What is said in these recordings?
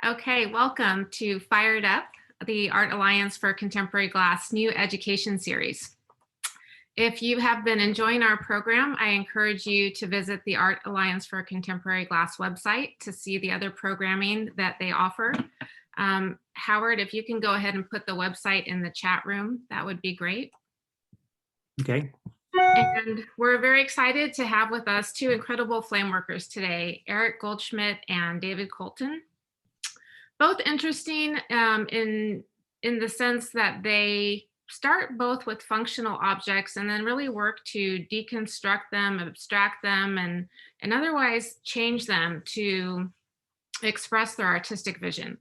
Okay, welcome to Fired Up, the Art Alliance for Contemporary Glass new education series. If you have been enjoying our program, I encourage you to visit the Art Alliance for Contemporary Glass website to see the other programming that they offer. Howard, if you can go ahead and put the website in the chat room, that would be great. Okay. And we're very excited to have with us two incredible flame workers today, Eric Goldschmidt and David Colton. Both interesting in the sense that they start both with functional objects and then really work to deconstruct them, abstract them, and otherwise change them to express their artistic vision.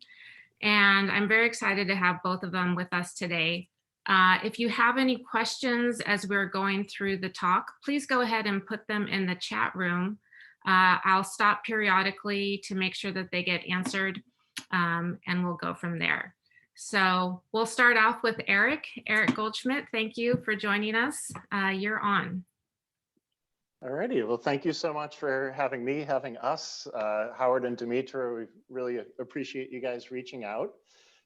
And I'm very excited to have both of them with us today. If you have any questions as we're going through the talk, please go ahead and put them in the chat room. I'll stop periodically to make sure that they get answered, and we'll go from there. So we'll start off with Eric. Eric Goldschmidt, thank you for joining us. You're on. All righty. Well, thank you so much for having me, having us. Howard and Dimitra, we really appreciate you guys reaching out.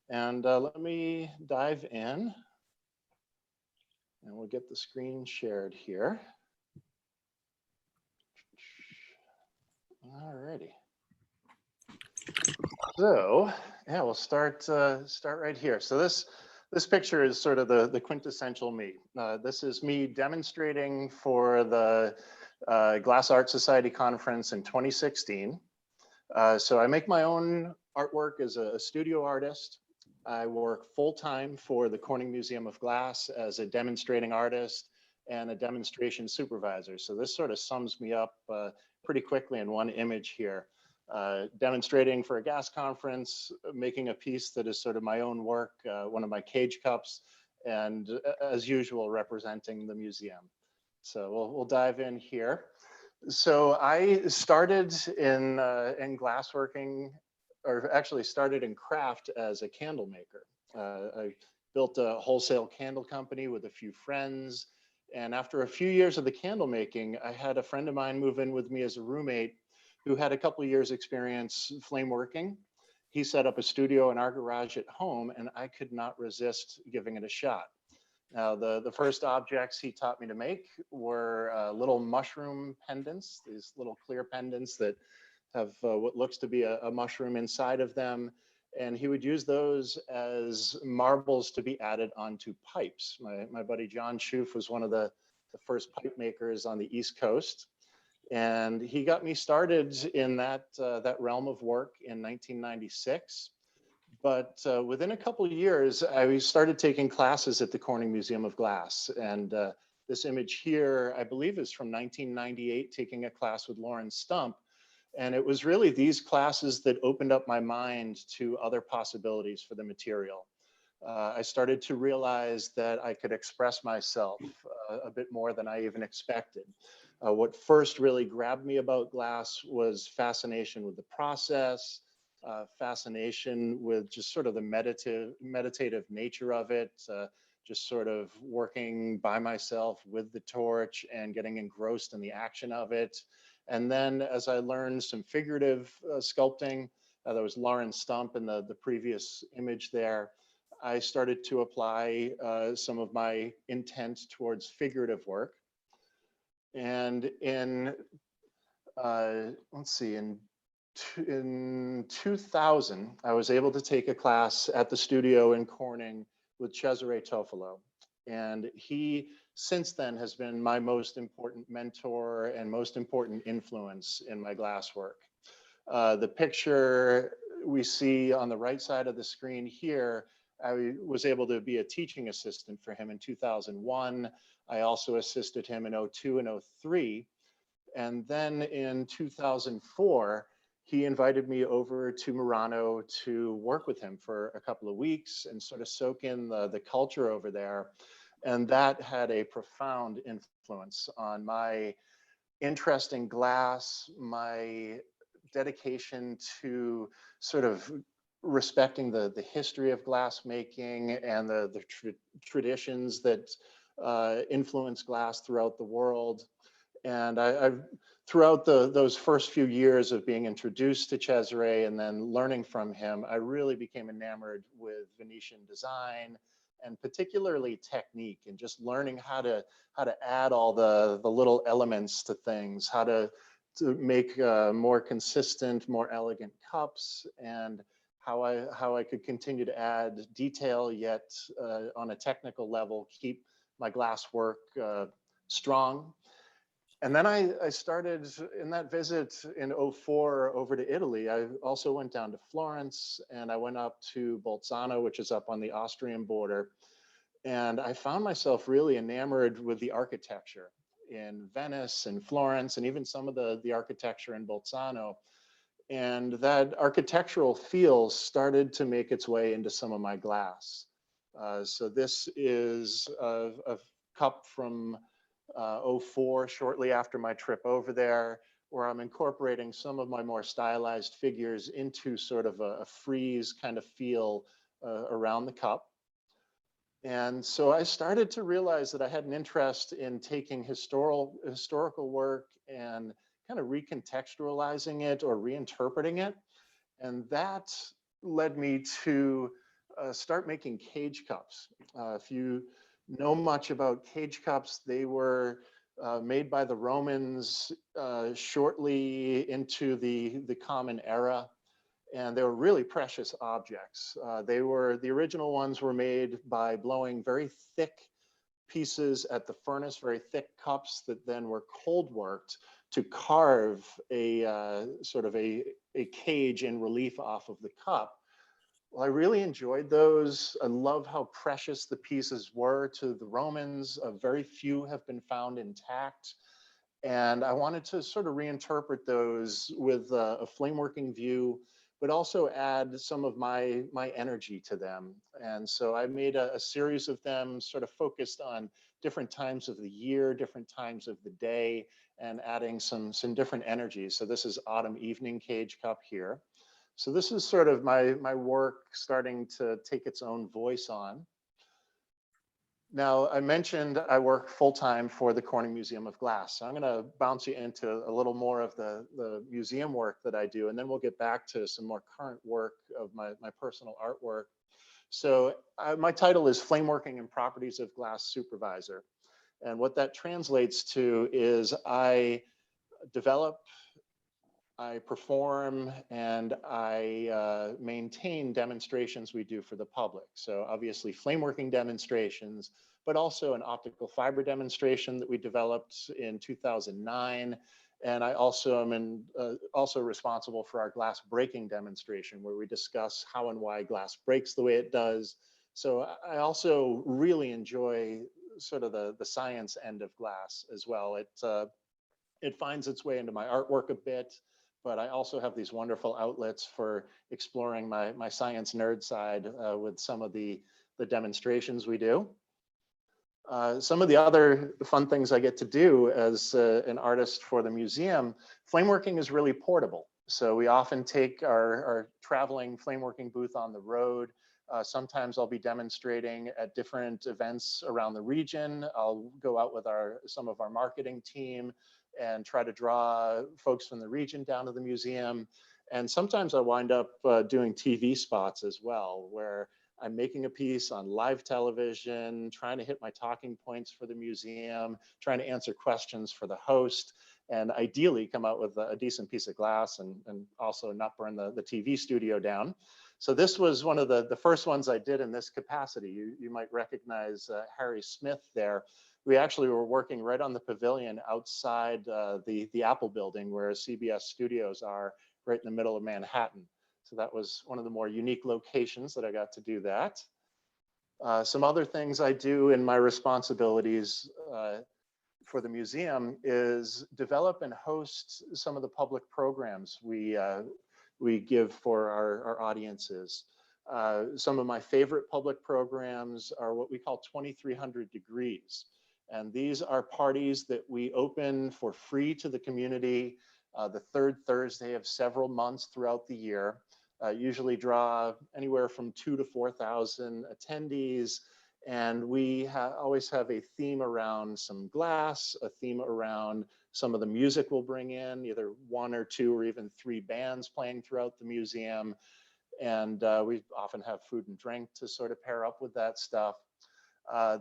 And let me dive in. And we'll get the screen shared here. All righty. So yeah, we'll start right here. So this picture is sort of the quintessential me. This is me demonstrating for the Glass Art Society conference in 2016. So I make my own artwork as a studio artist. I work full-time for the Corning Museum of Glass as a demonstrating artist and a demonstration supervisor. So this sort of sums me up pretty quickly in one image here. Demonstrating for a gas conference, making a piece that is sort of my own work, one of my cage cups, and as usual, representing the museum. So we'll dive in here. So I started in glassworking, or actually started in craft as a candle maker. I built a wholesale candle company with a few friends. And after a few years of the candle making, I had a friend of mine move in with me as a roommate who had a couple of years experience flame working. He set up a studio in our garage at home, and I could not resist giving it a shot. Now, the first objects he taught me to make were little mushroom pendants, these little clear pendants that have what looks to be a mushroom inside of them. And he would use those as marbles to be added onto pipes. My buddy John Schoof was one of the first pipe makers on the East Coast. And he got me started in that realm of work in 1996. But within a couple of years, I started taking classes at the Corning Museum of Glass. And this image here, I believe, is from 1998, taking a class with Lauren Stump. And it was really these classes that opened up my mind to other possibilities for the material. I started to realize that I could express myself a bit more than I even expected. What first really grabbed me about glass was fascination with the process, fascination with just sort of the meditative nature of it, just sort of working by myself with the torch and getting engrossed in the action of it. And then as I learned some figurative sculpting, there was Lauren Stump in the previous image there, I started to apply some of my intent towards figurative work. And in, let's see, in 2000, I was able to take a class at the studio in Corning with Cesare Tofolo. And he, since then, has been my most important mentor and most important influence in my glass work. The picture we see on the right side of the screen here, I was able to be a teaching assistant for him in 2001. I also assisted him in 02 and 03. And then in 2004, he invited me over to Murano to work with him for a couple of weeks and sort of soak in the culture over there. And that had a profound influence on my interest in glass, my dedication to sort of respecting the history of glass making and the traditions that influence glass throughout the world. And I've throughout those first few years of being introduced to Cesare and then learning from him, I really became enamored with Venetian design and particularly technique, and just learning how to add all the little elements to things, how to make more consistent, more elegant cups, and how I could continue to add detail yet on a technical level keep my glass work strong. And then I started in that visit in '04 over to Italy. I also went down to Florence, and I went up to Bolzano, which is up on the Austrian border. And I found myself really enamored with the architecture in Venice and Florence, and even some of the architecture in Bolzano. And that architectural feel started to make its way into some of my glass. So this is a cup from '04, shortly after my trip over there, where I'm incorporating some of my more stylized figures into sort of a frieze kind of feel around the cup. And so I started to realize that I had an interest in taking historical work and kind of recontextualizing it or reinterpreting it. And that led me to start making cage cups. If you know much about cage cups, they were made by the Romans shortly into the Common Era, and they were really precious objects. The original ones were made by blowing very thick pieces at the furnace, very thick cups that then were cold worked to carve a sort of a cage in relief off of the cup. Well, I really enjoyed those. I love how precious the pieces were to the Romans. Very few have been found intact. And I wanted to sort of reinterpret those with a flameworking view, but also add some of my energy to them. And so I made a series of them sort of focused on different times of the year, different times of the day, and adding some different energies. So this is Autumn Evening Cage Cup here. So this is sort of my work starting to take its own voice on. Now, I mentioned I work full-time for the Corning Museum of Glass. So I'm going to bounce you into a little more of the museum work that I do, and then we'll get back to some more current work of my personal artwork. So my title is Flameworking and Properties of Glass Supervisor. And what that translates to is I develop, I perform, and I maintain demonstrations we do for the public. So obviously flameworking demonstrations, but also an optical fiber demonstration that we developed in 2009. And I also am also responsible for our glass breaking demonstration, where we discuss how and why glass breaks the way it does. So I also really enjoy sort of the science end of glass as well. It finds its way into my artwork a bit, but I also have these wonderful outlets for exploring my science nerd side with some of the demonstrations we do. Some of the other fun things I get to do as an artist for the museum, flameworking is really portable. So we often take our traveling flameworking booth on the road. Sometimes I'll be demonstrating at different events around the region. I'll go out with some of our marketing team and try to draw folks from the region down to the museum. And sometimes I wind up doing TV spots as well, where I'm making a piece on live television, trying to hit my talking points for the museum, trying to answer questions for the host, and ideally come out with a decent piece of glass and also not burn the TV studio down. So this was one of the first ones I did in this capacity. You might recognize Harry Smith there. We actually were working right on the pavilion outside the Apple building where CBS studios are, right in the middle of Manhattan. So that was one of the more unique locations that I got to do that. Some other things I do in my responsibilities for the museum is develop and host some of the public programs we give for our audiences. Some of my favorite public programs are what we call 2300 Degrees. And these are parties that we open for free to the community the third Thursday of several months throughout the year. Usually draw anywhere from 2,000 to 4,000 attendees. And we always have a theme around some glass, a theme around some of the music we'll bring in, either one or two or even three bands playing throughout the museum. And we often have food and drink to sort of pair up with that stuff.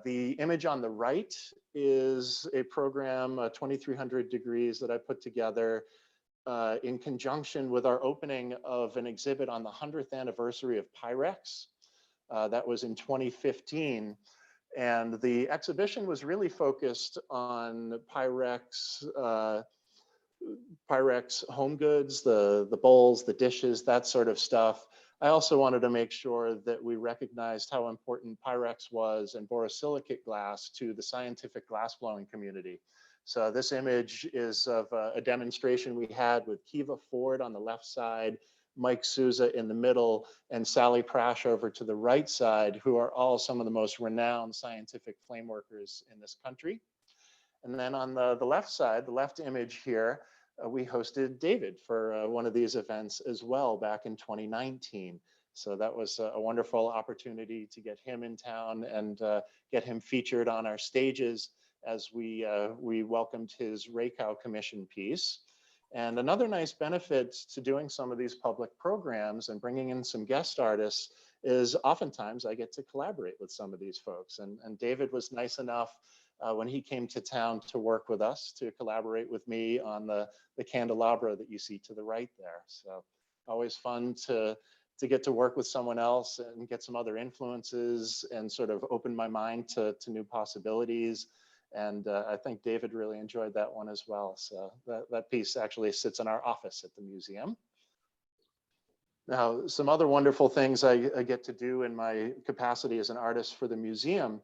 The image on the right is a program, 2300 degrees, that I put together in conjunction with our opening of an exhibit on the 100th anniversary of Pyrex. That was in 2015. And the exhibition was really focused on Pyrex home goods, the bowls, the dishes, that sort of stuff. I also wanted to make sure that we recognized how important Pyrex was and borosilicate glass to the scientific glassblowing community. So this image is of a demonstration we had with Kiva Ford on the left side, Mike Souza in the middle, and Sally Prash over to the right side, who are all some of the most renowned scientific flame workers in this country. And then on the left side, the left image here, we hosted David for one of these events as well back in 2019. So that was a wonderful opportunity to get him in town and get him featured on our stages as we welcomed his Rakow commission piece. And another nice benefit to doing some of these public programs and bringing in some guest artists is oftentimes I get to collaborate with some of these folks. And David was nice enough when he came to town to work with us, to collaborate with me on the candelabra that you see to the right there. So always fun to get to work with someone else and get some other influences and sort of open my mind to new possibilities. And I think David really enjoyed that one as well. So that piece actually sits in our office at the museum. Now, some other wonderful things I get to do in my capacity as an artist for the museum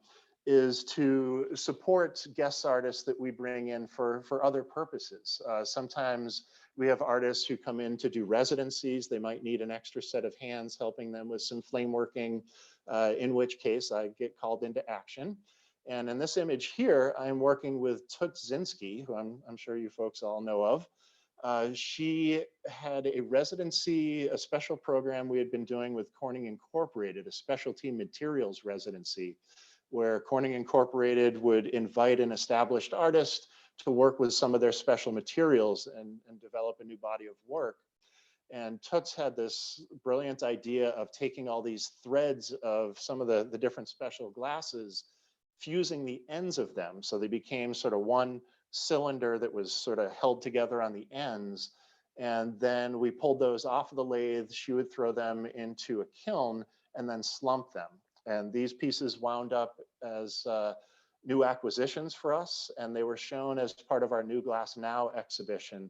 is to support guest artists that we bring in for other purposes. Sometimes we have artists who come in to do residencies. They might need an extra set of hands helping them with some flame working, in which case I get called into action. And in this image here, I'm working with Toots Zinski, who I'm sure you folks all know of. She had a residency, a special program we had been doing with Corning Incorporated, a specialty materials residency, where Corning Incorporated would invite an established artist to work with some of their special materials and develop a new body of work. And Toots had this brilliant idea of taking all these threads of some of the different special glasses, fusing the ends of them. So they became sort of one cylinder that was sort of held together on the ends. And then we pulled those off of the lathe. She would throw them into a kiln and then slump them. And these pieces wound up as new acquisitions for us. And they were shown as part of our New Glass Now exhibition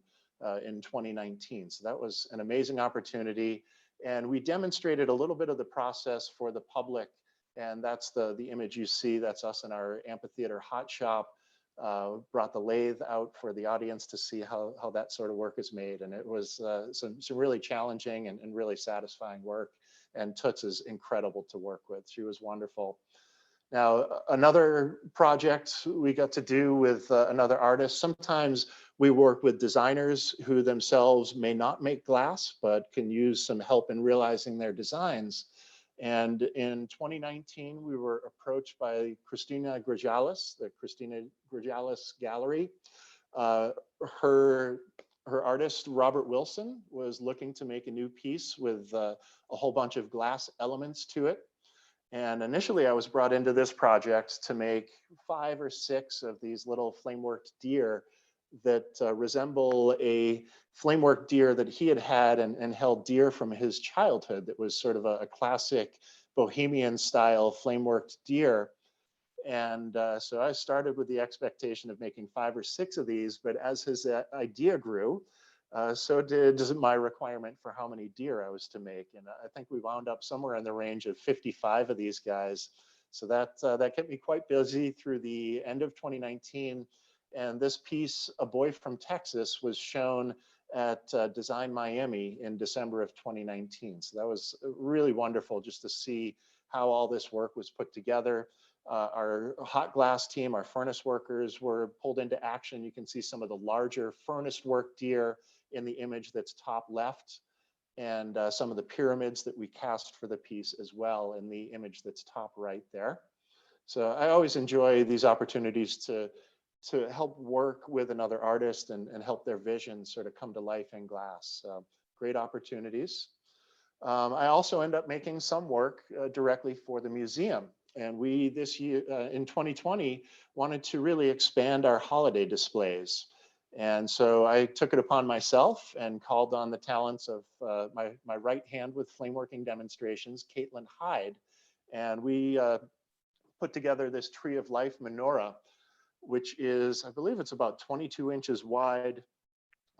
in 2019. So that was an amazing opportunity. And we demonstrated a little bit of the process for the public. And that's the image you see. That's us in our amphitheater hot shop. Brought the lathe out for the audience to see how that sort of work is made. And it was some really challenging and really satisfying work. And Toots is incredible to work with. She was wonderful. Now, another project we got to do with another artist. Sometimes we work with designers who themselves may not make glass, but can use some help in realizing their designs. And in 2019, we were approached by Christina Grajalis, the Christina Grajalis Gallery. Her artist, Robert Wilson, was looking to make a new piece with a whole bunch of glass elements to it. And initially I was brought into this project to make 5 or 6 of these little flameworked deer that resemble a flamework deer that he had and held dear from his childhood. That was sort of a classic bohemian style flameworked deer. And so I started with the expectation of making 5 or 6 of these, but as his idea grew, so did my requirement for how many deer I was to make. And I think we wound up somewhere in the range of 55 of these guys. So that kept me quite busy through the end of 2019. And this piece, A Boy from Texas, was shown at Design Miami in December of 2019. So that was really wonderful just to see how all this work was put together. Our hot glass team, our furnace workers, were pulled into action. You can see some of the larger furnace work deer in the image that's top left, and some of the pyramids that we cast for the piece as well in the image that's top right there. So I always enjoy these opportunities to help work with another artist and help their vision sort of come to life in glass. So great opportunities. I also end up making some work directly for the museum. And we this year in 2020 wanted to really expand our holiday displays. And so I took it upon myself and called on the talents of my right hand with flameworking demonstrations, Caitlin Hyde. And we put together this Tree of Life menorah, which is, I believe it's about 22 inches wide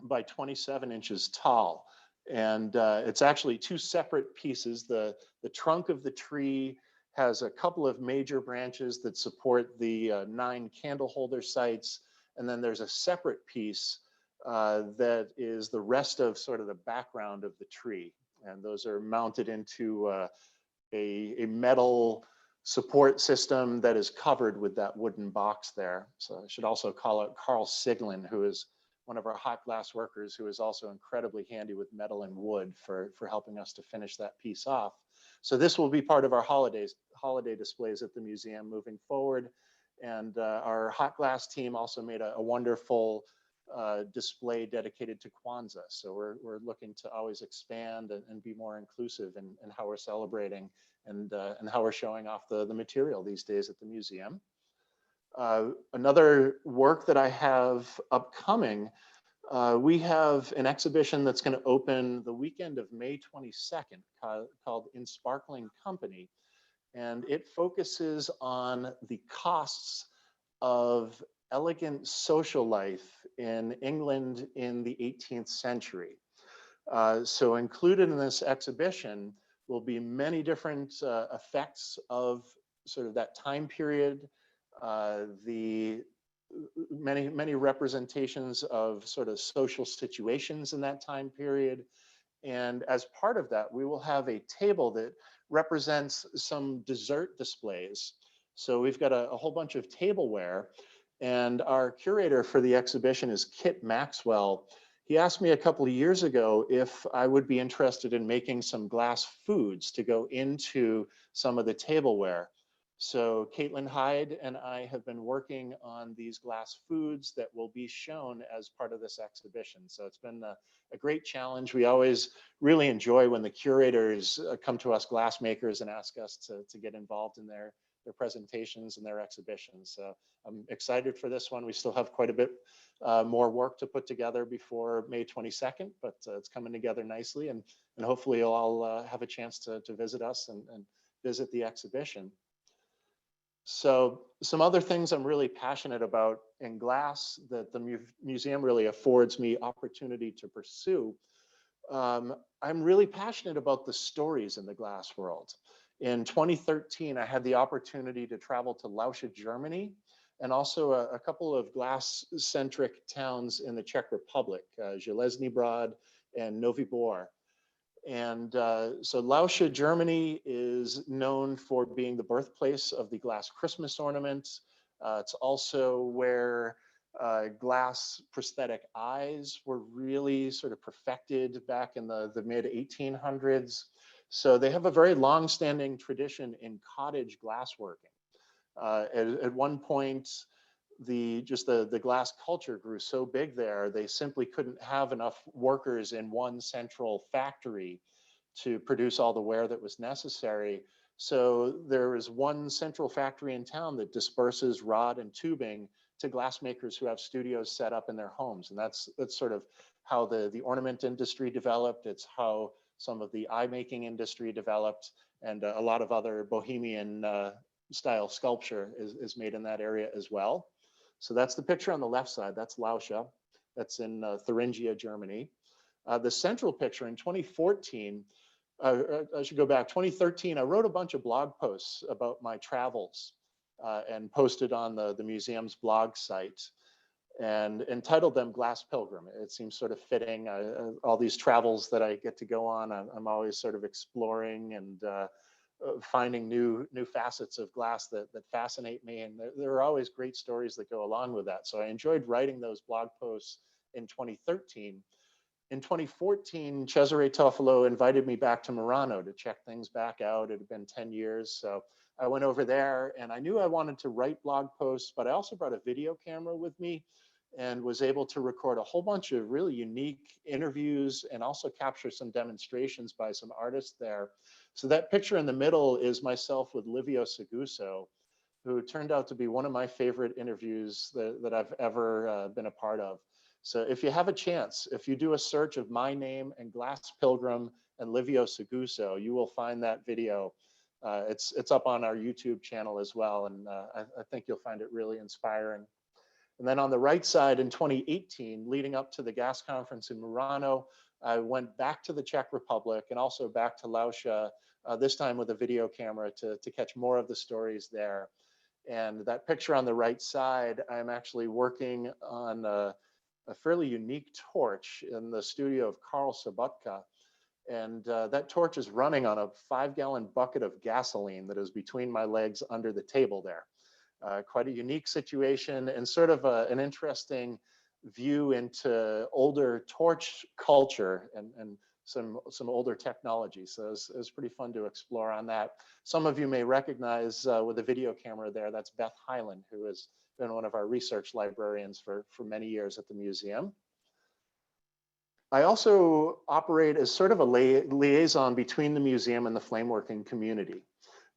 by 27 inches tall. And it's actually two separate pieces. The trunk of the tree has a couple of major branches that support the 9 candle holder sites. And then there's a separate piece that is the rest of sort of the background of the tree. And those are mounted into a metal support system that is covered with that wooden box there. So I should also call out Carl Siglin, who is one of our hot glass workers, who is also incredibly handy with metal and wood for helping us to finish that piece off. So this will be part of our holiday displays at the museum moving forward. And our hot glass team also made a wonderful display dedicated to Kwanzaa. So we're looking to always expand and be more inclusive in how we're celebrating and how we're showing off the material these days at the museum. Another work that I have upcoming, we have an exhibition that's going to open the weekend of May 22nd called In Sparkling Company. And it focuses on the costs of elegant social life in England in the 18th century. So included in this exhibition will be many different effects of sort of that time period, the many representations of sort of social situations in that time period. And as part of that, we will have a table that represents some dessert displays. So we've got a whole bunch of tableware, and our curator for the exhibition is Kit Maxwell. He asked me a couple of years ago if I would be interested in making some glass foods to go into some of the tableware. So Caitlin Hyde and I have been working on these glass foods that will be shown as part of this exhibition. So it's been a great challenge. We always really enjoy when the curators come to us glassmakers and ask us to get involved in their presentations and their exhibitions. So I'm excited for this one. We still have quite a bit more work to put together before May 22nd, but it's coming together nicely, and hopefully you'll all have a chance to visit us and visit the exhibition. So some other things I'm really passionate about in glass that the museum really affords me opportunity to pursue. I'm really passionate about the stories in the glass world. In 2013, I had the opportunity to travel to Lauscha, Germany, and also a couple of glass-centric towns in the Czech Republic, Železný Brod and Nový Bor. And so Lauscha, Germany is known for being the birthplace of the glass Christmas ornament. It's also where glass prosthetic eyes were really sort of perfected back in the mid 1800s. So they have a very long-standing tradition in cottage glassworking. At one point, the glass culture grew so big there, they simply couldn't have enough workers in one central factory to produce all the ware that was necessary. So there is one central factory in town that disperses rod and tubing to glassmakers who have studios set up in their homes. And that's sort of how the ornament industry developed. It's how some of the eye making industry developed, and a lot of other bohemian style sculpture is made in that area as well. So that's the picture on the left side. That's Lauscha. That's in Thuringia, Germany. The central picture in 2014, I should go back, 2013, I wrote a bunch of blog posts about my travels and posted on the museum's blog site and entitled them Glass Pilgrim. It seems sort of fitting. All these travels that I get to go on, I'm always sort of exploring and finding new facets of glass that fascinate me. And there are always great stories that go along with that. So I enjoyed writing those blog posts in 2013. In 2014, Cesare Toffolo invited me back to Murano to check things back out. It had been 10 years. So I went over there and I knew I wanted to write blog posts, but I also brought a video camera with me and was able to record a whole bunch of really unique interviews and also capture some demonstrations by some artists there. So that picture in the middle is myself with Livio Seguso, who turned out to be one of my favorite interviews that I've ever been a part of. So if you have a chance, if you do a search of my name and Glass Pilgrim and Livio Seguso, you will find that video. It's up on our YouTube channel as well, and I think you'll find it really inspiring. And then on the right side in 2018, leading up to the gas conference in Murano, I went back to the Czech Republic and also back to Lauscha, this time with a video camera to catch more of the stories there. And that picture on the right side, I'm actually working on a fairly unique torch in the studio of Karl Sobotka. And that torch is running on a 5-gallon bucket of gasoline that is between my legs under the table there. Quite a unique situation and sort of an interesting view into older torch culture and some older technology. So it was pretty fun to explore on that. Some of you may recognize with a video camera there, that's Beth Hyland, who has been one of our research librarians for many years at the museum. I also operate as sort of a liaison between the museum and the flameworking community.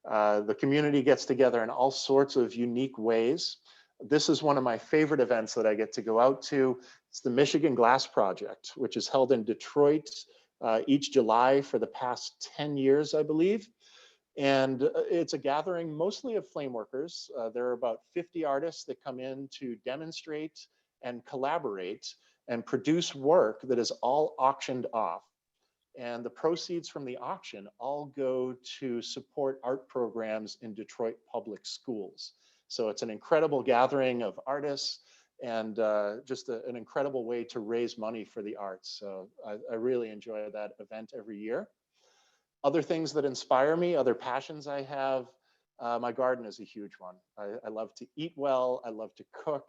The community gets together in all sorts of unique ways. This is one of my favorite events that I get to go out to. It's the Michigan Glass Project, which is held in Detroit each July for the past 10 years, I believe. And it's a gathering mostly of flameworkers. There are about 50 artists that come in to demonstrate and collaborate and produce work that is all auctioned off. And the proceeds from the auction all go to support art programs in Detroit public schools. So it's an incredible gathering of artists and just an incredible way to raise money for the arts. So I really enjoy that event every year. Other things that inspire me, other passions I have, my garden is a huge one. I love to eat well, I love to cook,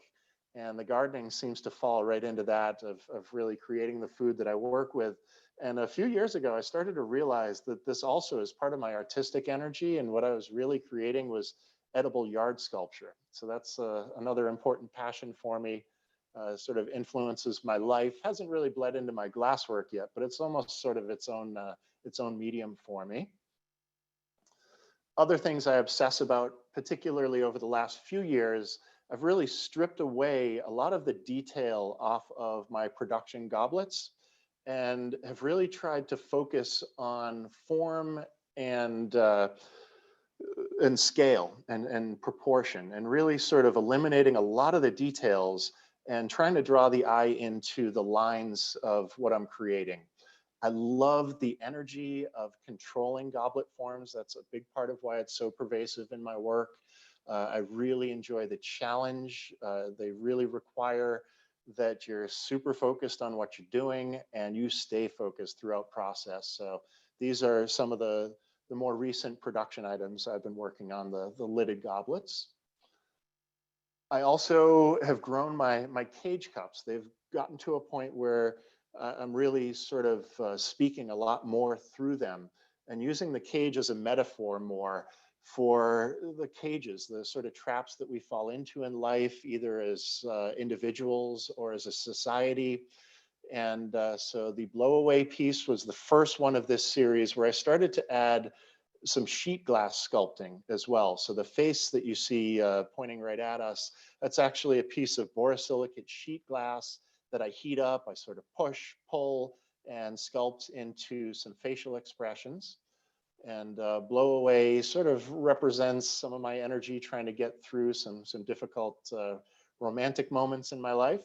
and the gardening seems to fall right into that of really creating the food that I work with. And a few years ago, I started to realize that this also is part of my artistic energy, and what I was really creating was edible yard sculpture. So that's another important passion for me, sort of influences my life. Hasn't really bled into my glasswork yet, but it's almost sort of its own medium for me. Other things I obsess about, particularly over the last few years, I've really stripped away a lot of the detail off of my production goblets and have really tried to focus on form and scale and proportion, and really sort of eliminating a lot of the details and trying to draw the eye into the lines of what I'm creating. I love the energy of controlling goblet forms. That's a big part of why it's so pervasive in my work. I really enjoy the challenge. They really require that you're super focused on what you're doing and you stay focused throughout process. So these are some of the more recent production items I've been working on, the lidded goblets. I also have grown my cage cups. They've gotten to a point where I'm really sort of speaking a lot more through them and using the cage as a metaphor more for the cages, the sort of traps that we fall into in life, either as individuals or as a society. And so the blowaway piece was the first one of this series where I started to add some sheet glass sculpting as well. So the face that you see pointing right at us, that's actually a piece of borosilicate sheet glass that I heat up. I sort of push, pull, and sculpt into some facial expressions. And blowaway sort of represents some of my energy trying to get through some difficult romantic moments in my life.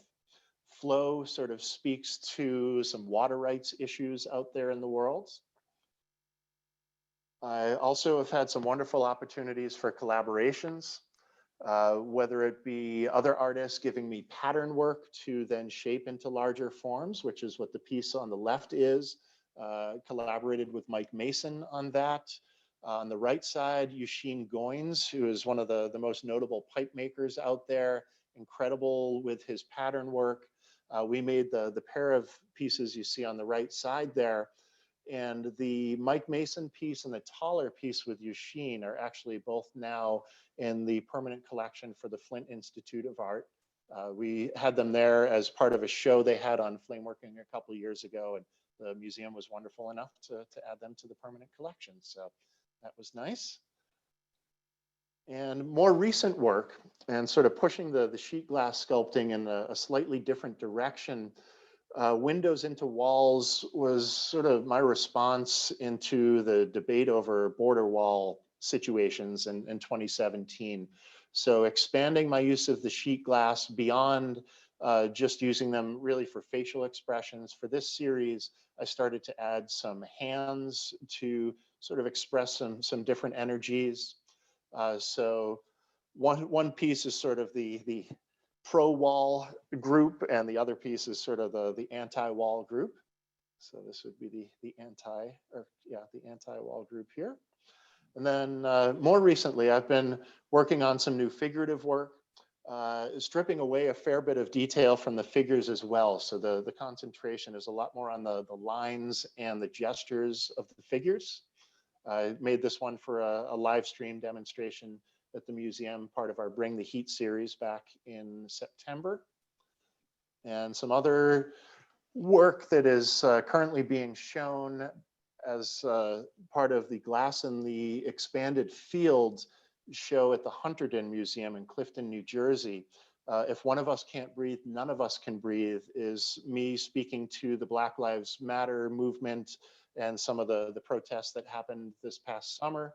Flow sort of speaks to some water rights issues out there in the world. I also have had some wonderful opportunities for collaborations, whether it be other artists giving me pattern work to then shape into larger forms, which is what the piece on the left is. Collaborated with Mike Mason on that. On the right side, Eugene Goins, who is one of the most notable pipe makers out there, incredible with his pattern work. We made the pair of pieces you see on the right side there, and the Mike Mason piece and the taller piece with Yushin are actually both now in the permanent collection for the Flint Institute of Art. We had them there as part of a show they had on flameworking a couple of years ago, and the museum was wonderful enough to add them to the permanent collection. So that was nice. And more recent work, and sort of pushing the sheet glass sculpting in a slightly different direction, windows into walls was sort of my response into the debate over border wall situations in 2017. So expanding my use of the sheet glass beyond just using them really for facial expressions. For this series, I started to add some hands to sort of express some different energies. So one piece is sort of the pro-wall group, and the other piece is sort of the anti-wall group. So this would be the anti-wall group here. And then more recently, I've been working on some new figurative work, stripping away a fair bit of detail from the figures as well. So the concentration is a lot more on the lines and the gestures of the figures. I made this one for a live stream demonstration at the museum, part of our Bring the Heat series back in September. And some other work that is currently being shown as part of the Glass in the Expanded Field show at the Hunterdon Museum in Clifton, New Jersey. If one of us can't breathe, none of us can breathe is me speaking to the Black Lives Matter movement and some of the protests that happened this past summer.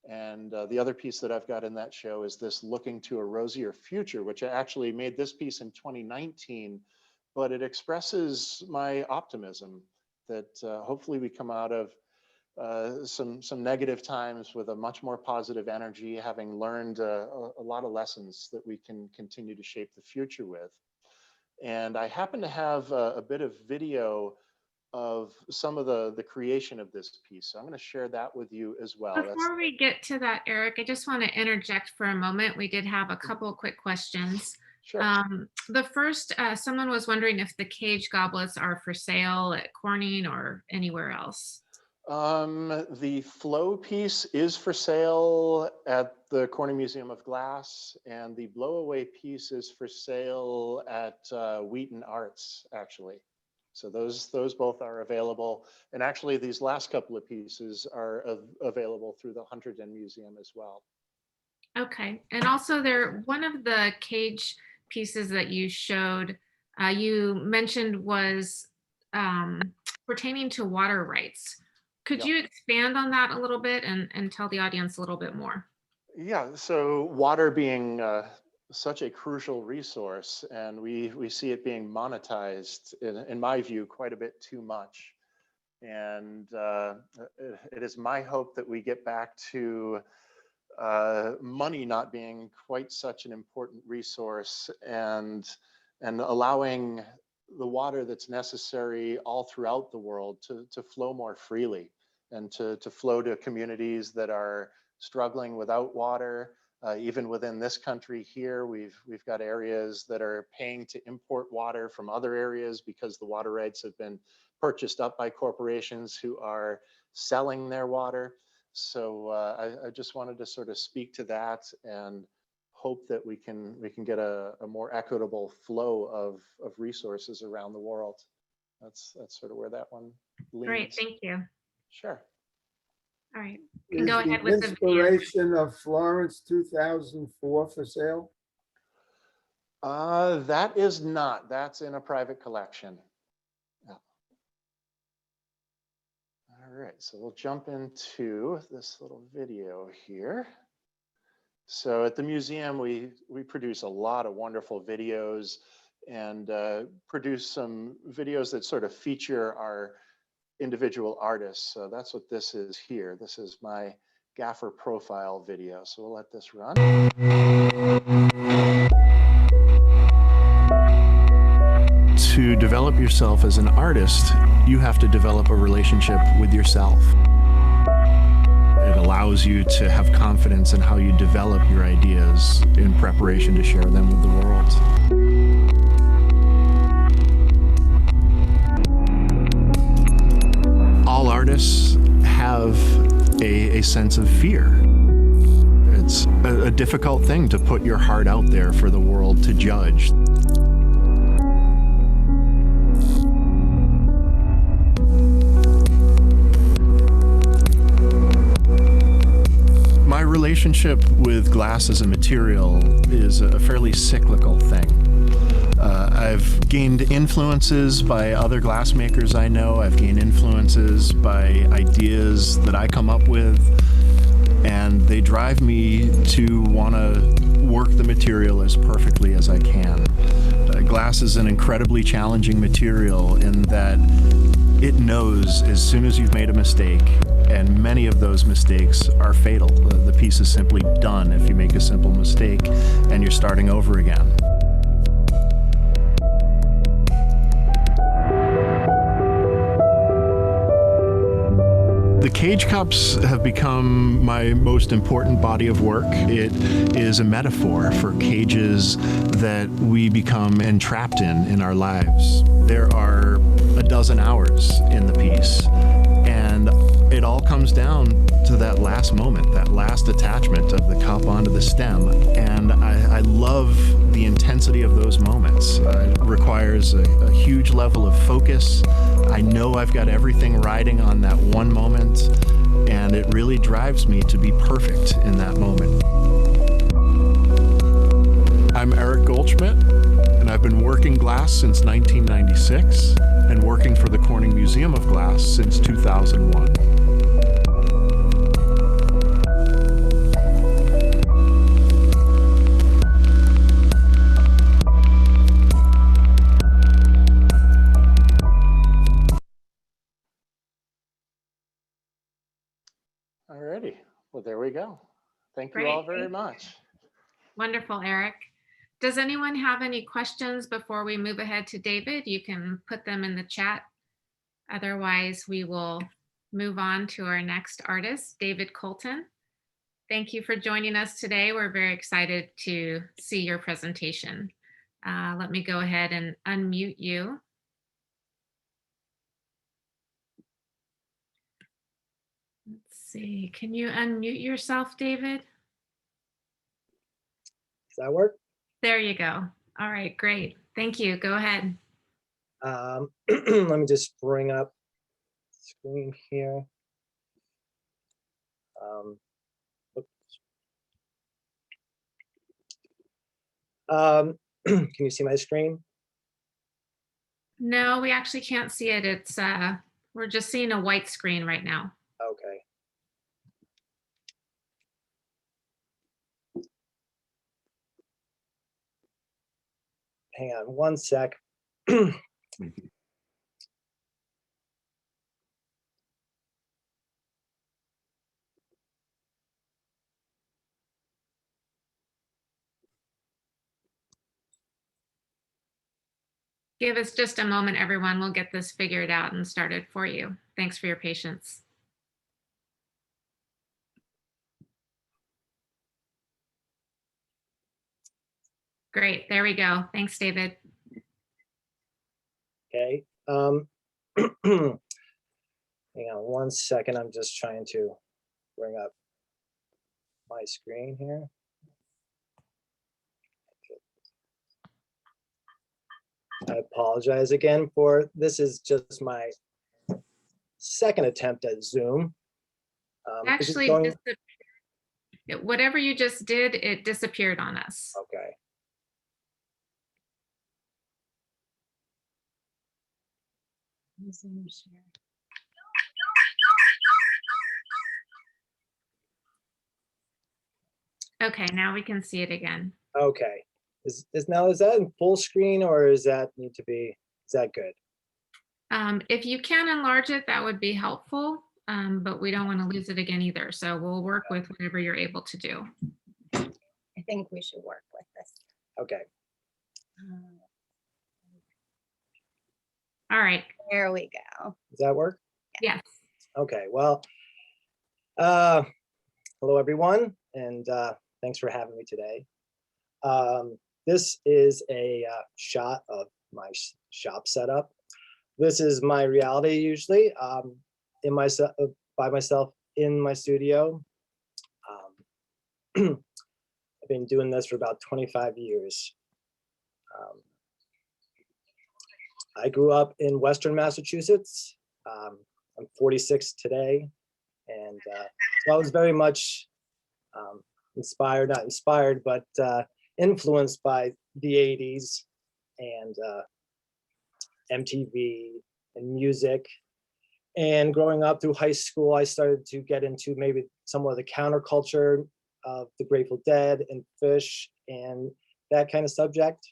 And the other piece that I've got in that show is this Looking to a Rosier Future, which I actually made this piece in 2019, but it expresses my optimism that hopefully we come out of some negative times with a much more positive energy, having learned a lot of lessons that we can continue to shape the future with. And I happen to have a bit of video of some of the creation of this piece. So I'm going to share that with you as well. Before we get to that, Eric, I just want to interject for a moment. We did have a couple quick questions. Sure. The first, someone was wondering if the cage goblets are for sale at Corning or anywhere else. The flow piece is for sale at the Corning Museum of Glass, and the blowaway piece is for sale at Wheaton Arts, actually. So those both are available. And actually, these last couple of pieces are available through the Hunterdon Museum as well. Okay. And also one of the cage pieces that you showed, you mentioned was pertaining to water rights. Could you expand on that a little bit and tell the audience a little bit more? Yeah, so water being such a crucial resource, and we see it being monetized, in my view, quite a bit too much. And it is my hope that we get back to money not being quite such an important resource, and allowing the water that's necessary all throughout the world to flow more freely, and to flow to communities that are struggling without water. Even within this country here, we've got areas that are paying to import water from other areas because the water rights have been purchased up by corporations who are selling their water. So I just wanted to sort of speak to that and hope that we can get a more equitable flow of resources around the world. That's sort of where that one leads. Great, thank you. Sure. All right. Is Go ahead with the Inspiration of Florence 2004 for sale? That is not. That's in a private collection. Yeah. All right, so we'll jump into this little video here. So at the museum, we produce a lot of wonderful videos, and produce some videos that sort of feature our individual artists. So that's what this is here. This is my gaffer profile video. So we'll let this run. To develop yourself as an artist, you have to develop a relationship with yourself. It allows you to have confidence in how you develop your ideas in preparation to share them with the world. artists have a sense of fear. It's a difficult thing to put your heart out there for the world to judge. My relationship with glass as a material is a fairly cyclical thing. I've gained influences by other glassmakers I know. I've gained influences by ideas that I come up with, and they drive me to want to work the material as perfectly as I can. Glass is an incredibly challenging material in that it knows as soon as you've made a mistake, and many of those mistakes are fatal. The piece is simply done if you make a simple mistake and you're starting over again. The cage cups have become my most important body of work. It is a metaphor for cages that we become entrapped in our lives. There are a dozen hours in the piece, and it all comes down to that last moment, that last attachment of the cup onto the stem. And I love the intensity of those moments. It requires a huge level of focus. I know I've got everything riding on that one moment, and it really drives me to be perfect in that moment. I'm Eric Goldschmidt, and I've been working glass since 1996 and working for the Corning Museum of Glass since 2001. Alrighty, well, there we go. Thank you Great, all very thank you. much. Wonderful, Eric. Does anyone have any questions before we move ahead to David? You can put them in the chat. Otherwise, we will move on to our next artist, David Colton. Thank you for joining us today. We're very excited to see your presentation. Let me go ahead and unmute you. Let's see, can you unmute yourself, David? Does that work? There you go. All right, great. Thank you. Go ahead. Let me just bring up the screen here. Can you see my screen? No, we actually can't see it. It's we're just seeing a white screen right now. Okay. Hang on one sec. Give us just a moment, everyone. We'll get this figured out and started for you. Thanks for your patience. Great, there we go. Thanks, David. Okay. Hang on one second. I'm just trying to bring up my screen here. I apologize again for this. Is just my second attempt at Zoom. Actually, whatever you just did, it disappeared on us. Okay. Zoom share. Okay, now we can see it again. Okay. Is that in full screen, or is that need to be, is that good? If you can enlarge it, that would be helpful, but we don't want to lose it again either. So we'll work with whatever you're able to do. I think we should work with this. Okay. All right. There we go. Does that work? Yes. Okay. Well, hello everyone, and thanks for having me today. This is a shot of my shop setup. This is my reality usually. by myself in my studio. I've been doing this for about 25 years. I grew up in Western Massachusetts. I'm 46 today, and so I was very much not inspired, but influenced by the 80s and MTV and music. And growing up through high school, I started to get into maybe somewhat of the counterculture of the Grateful Dead and Fish and that kind of subject,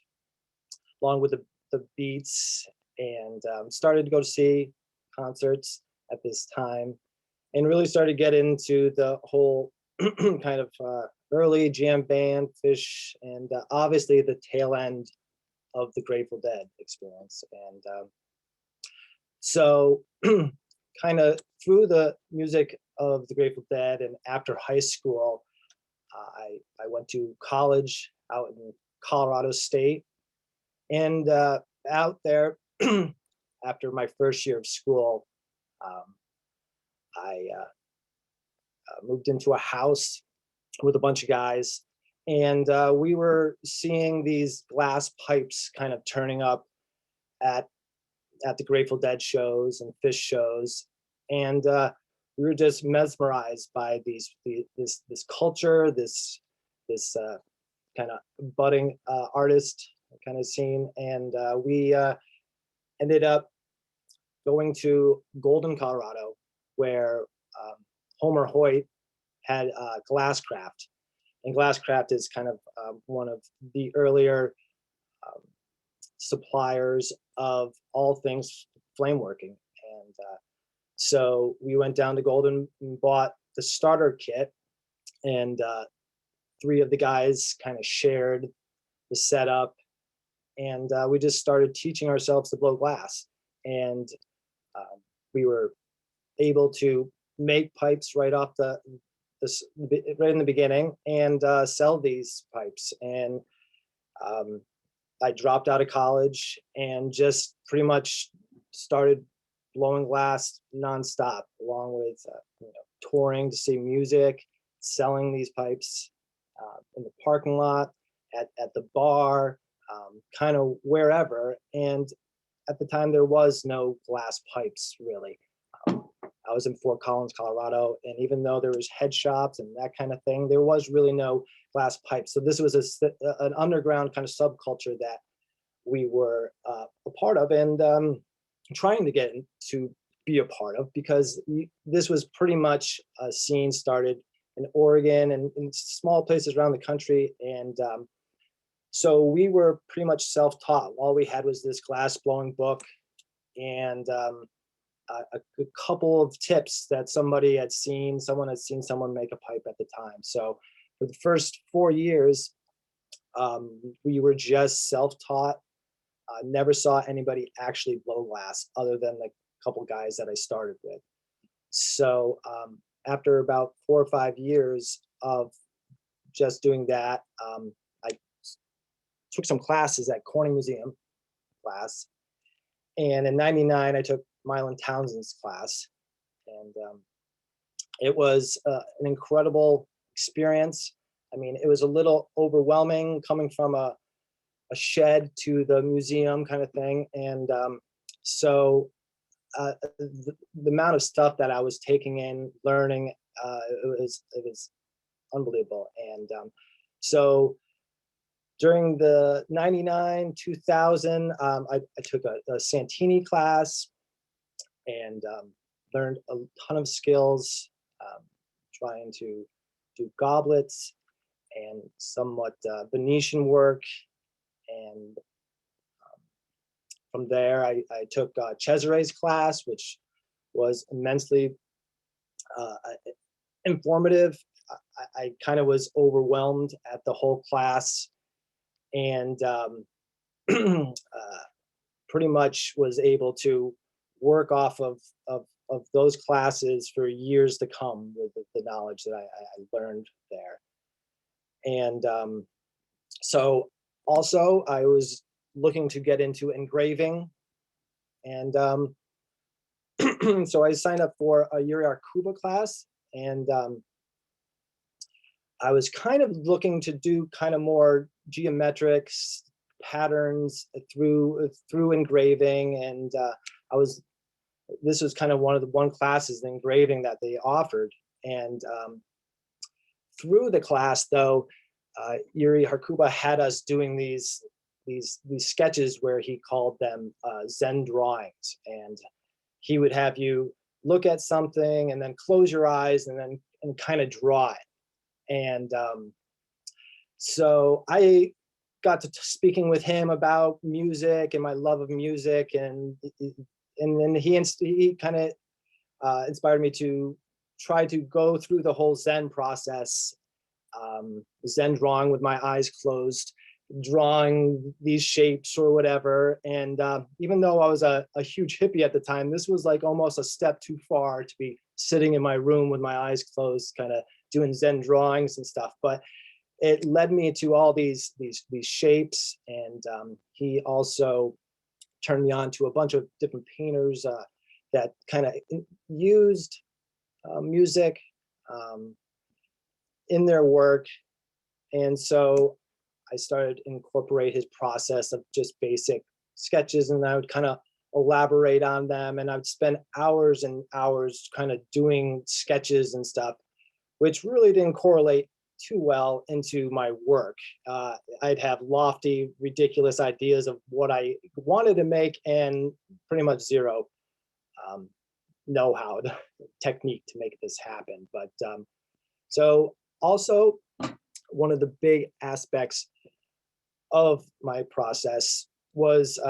along with the beats, and started to go to see concerts at this time, and really started to get into the whole kind of early jam band, Fish, and obviously the tail end of the Grateful Dead experience. And so kind of through the music of the Grateful Dead, and after high school, I went to college out in Colorado State, and out there after my first year of school, I moved into a house with a bunch of guys, and we were seeing these glass pipes kind of turning up at the Grateful Dead shows and Fish shows, and we were just mesmerized by this culture, this kind of budding artist kind of scene, and we ended up going to Golden, Colorado, where Homer Hoyt had Glasscraft, and Glasscraft is kind of one of the earlier suppliers of all things flameworking. And so we went down to Golden and bought the starter kit, and 3 of the guys kind of shared the setup, and we just started teaching ourselves to blow glass. And we were able to make pipes right off right in the beginning, and sell these pipes. And I dropped out of college and just pretty much started blowing glass nonstop, along with touring to see music, selling these pipes in the parking lot, at the bar, kind of wherever. And at the time, there was no glass pipes, really. I was in Fort Collins, Colorado, and even though there was head shops and that kind of thing, there was really no glass pipes. So this was an underground kind of subculture that we were a part of, and trying to get to be a part of, because this was pretty much a scene started in Oregon and in small places around the country. And so we were pretty much self-taught. All we had was this glass blowing book, and a couple of tips that someone had seen someone make a pipe at the time. So for the first 4 years, we were just self-taught. Never saw anybody actually blow glass other than the couple guys that I started with. So after about 4 or 5 years of just doing that, I took some classes at Corning Museum class. And in '99, I took Mylan Townsend's class. And it was an incredible experience. I mean, it was a little overwhelming coming from a shed to the museum kind of thing. And so the amount of stuff that I was taking in, learning, it was unbelievable. And so during the '99, 2000, I took a Santini class and learned a ton of skills, trying to do goblets and somewhat Venetian work. And from there, I took Cesare's class, which was immensely informative. I kind of was overwhelmed at the whole class, and pretty much was able to work off of those classes for years to come with the knowledge that I learned there. And so also I was looking to get into engraving, and So I signed up for a Yuri Arkuba class, and I was kind of looking to do kind of more geometrics patterns through engraving, and this was kind of one of the classes, the engraving, that they offered. And through the class, though, Yuri Arkuba had us doing these sketches where he called them Zen drawings, and he would have you look at something and then close your eyes and kind of draw it. And so I got to speaking with him about music and my love of music, and then he kind of inspired me to try to go through the whole Zen process, Zen drawing with my eyes closed, drawing these shapes or whatever. And even though I was a huge hippie at the time, this was like almost a step too far to be sitting in my room with my eyes closed, kind of doing Zen drawings and stuff. But it led me to all these shapes, and he also turned me on to a bunch of different painters that kind of used music in their work. And so I started to incorporate his process of just basic sketches, and I would kind of elaborate on them, and I would spend hours and hours kind of doing sketches and stuff, which really didn't correlate too well into my work. I'd have lofty, ridiculous ideas of what I wanted to make, and pretty much zero know-how, technique to make this happen. But so also, one of the big aspects of my process was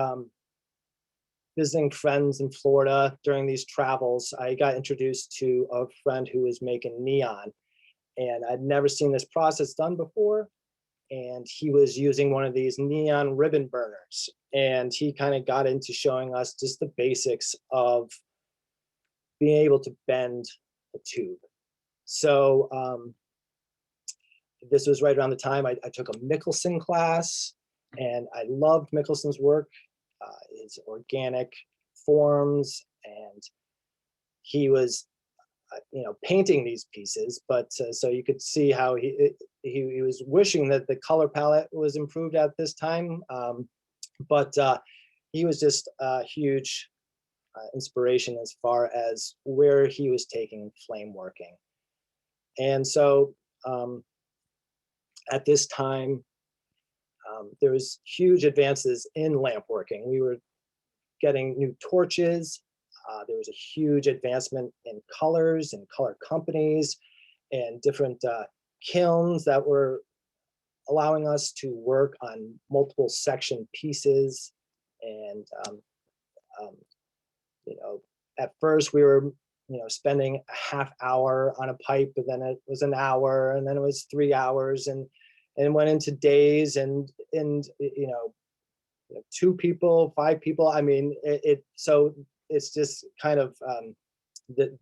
visiting friends in Florida during these travels. I got introduced to a friend who was making neon, and I'd never seen this process done before. And he was using one of these neon ribbon burners, and he kind of got into showing us just the basics of being able to bend a tube. So this was right around the time I took a Mickelson class, and I loved Mickelson's work, his organic forms, and he was painting these pieces. But so you could see how he was wishing that the color palette was improved at this time. But he was just a huge inspiration as far as where he was taking flame working. And so at this time, there was huge advances in lamp working. We were getting new torches. There was a huge advancement in colors and color companies and different kilns that were allowing us to work on multiple section pieces. And at first we were spending a half hour on a pipe, but then it was an hour, and then it was 3 hours, and went into days, and 2 people, 5 people. I mean, so it's just kind of the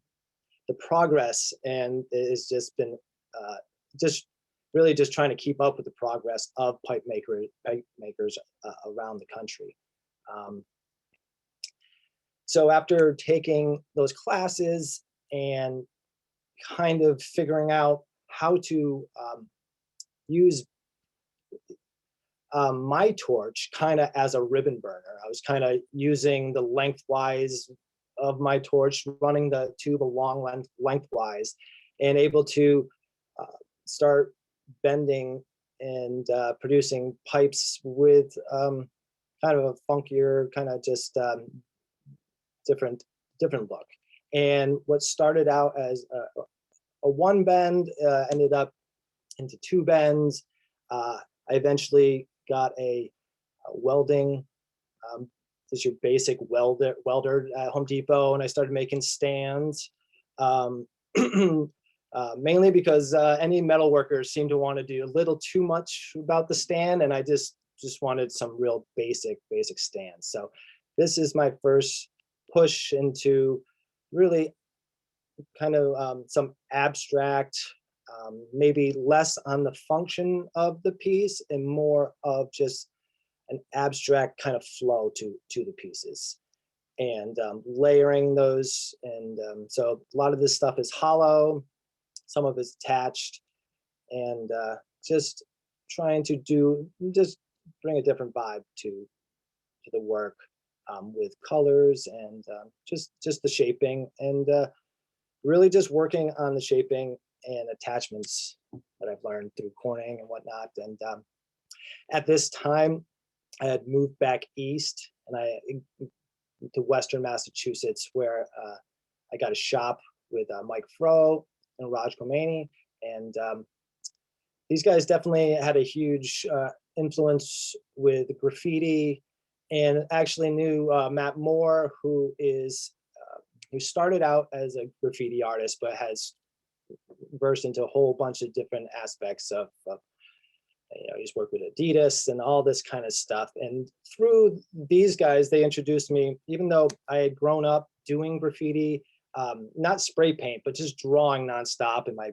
progress, and it's just been just really just trying to keep up with the progress of pipe makers around the country. So after taking those classes and kind of figuring out how to use my torch kind of as a ribbon burner, I was kind of using the lengthwise of my torch, running the tube along lengthwise, and able to start bending and producing pipes with kind of a funkier, kind of just different look. And what started out as a 1 bend ended up into 2 bends. I eventually got a welding, just your basic welder at Home Depot, and I started making stands. Mainly because any metal workers seem to want to do a little too much about the stand, and I just wanted some real basic stands. So this is my first push into really kind of some abstract, maybe less on the function of the piece and more of just an abstract kind of flow to the pieces. and layering those. And so a lot of this stuff is hollow, some of it's attached, and just trying to just bring a different vibe to the work with colors and just the shaping, and really just working on the shaping and attachments that I've learned through Corning and whatnot. And at this time, I had moved back east to Western Massachusetts, where I got a shop with Mike Froh and Raj Khomeini. And these guys definitely had a huge influence with graffiti, and actually knew Matt Moore, who started out as a graffiti artist, but has versed into a whole bunch of different aspects of he's worked with Adidas and all this kind of stuff. And through these guys, they introduced me, even though I had grown up doing graffiti, not spray paint, but just drawing nonstop in my